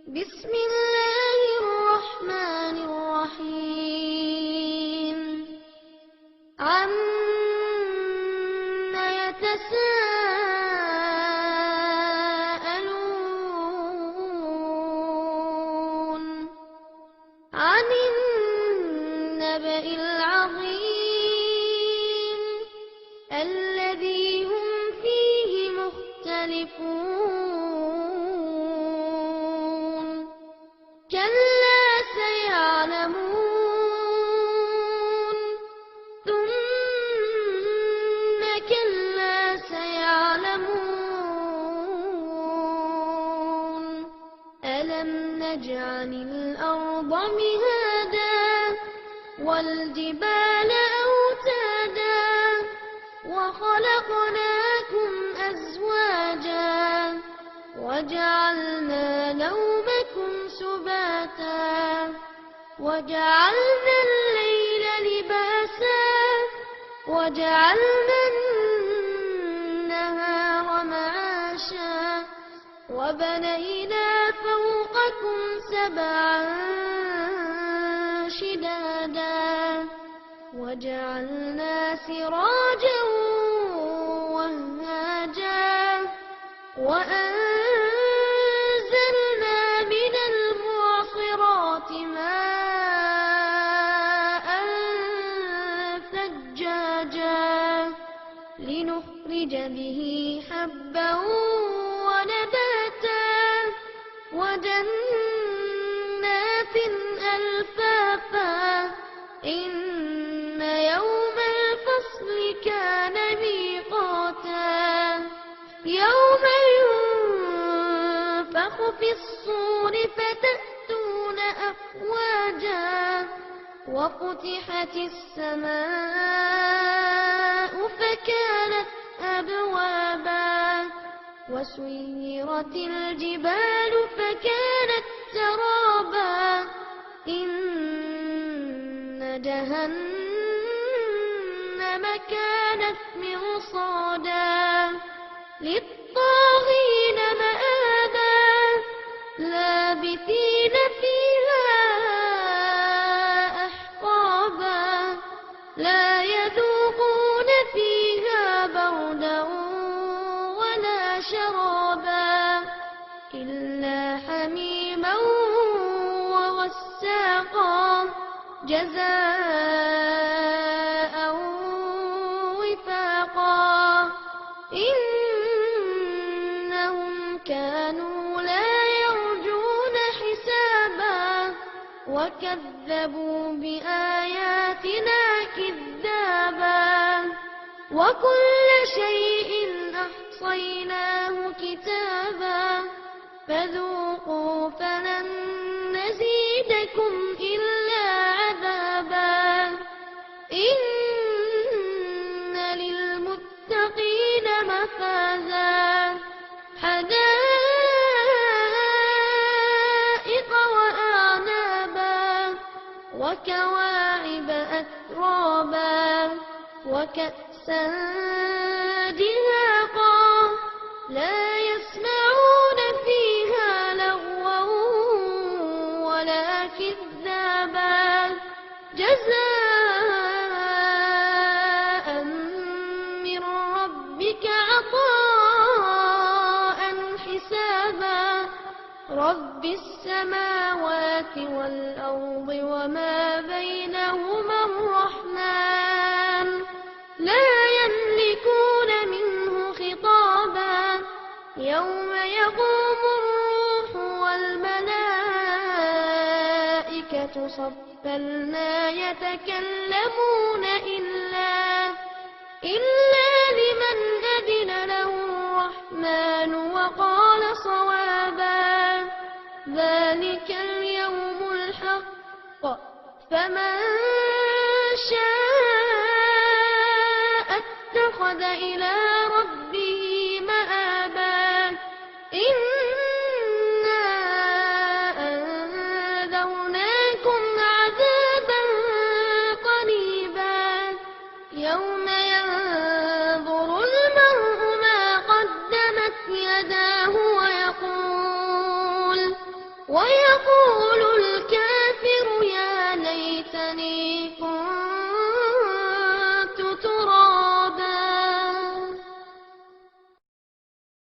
بسم الله الرحمن الرحيم عم يتساءلون عن النبأ العظيم الذي هم فيه مختلفون كلا سيعلمون ثم كلا سيعلمون ألم نجعل الأرض مهادا والجبال أوتادا وخلقناكم أزواجا وجعلنا نومكم سباتا وجعلنا الليل لباسا وجعلنا النهار معاشا وبنينا فوقكم سبعا شدادا وجعلنا سراجا وهاجا وأنزلنا من المعصرات ماء ثجاجا لنخرج به حبا ونباتا وجنات ألفافا إن يوم الفصل كان ميقاتا يوم ينفخ في الصور فتأتون أفواجا وفتحت السماء فكانت أبوابا وسيرت الجبال فكانت سرابا إن جهنم كانت مرصادا للطاغين مآبا لابثين فيها أحقابا لا يذوقون فيها بردا ولا شرابا إلا حميما وغساقا جزاء وفاقا إنهم كانوا لا يرجون حسابا وكذبوا بآياتنا كذابا وكل شيء أحصيناه كتابا فذوقوا فلن نزيدكم إلا عذابا إن للمتقين مفازا حدائق وأعنابا وكواعب أترابا وكأسا دهاقا لا يسمعون فيها لغوا ولا كذابا جزاء من ربك عطاء حسابا رب السماوات والأرض وما بينهما الرحمن لا يملكون منه خطابا يوم يقوم الروح والملائكة صفا لا يتكلمون إلا لمن أذن له الرحمن وقال صوابا ذلك اليوم الحق فمن شاء اتخذ إلى ربه مآبا إنا أنذرناكم عذابا قريبا يوم ينظر المرء ما قدمت يداه ويقول ويقول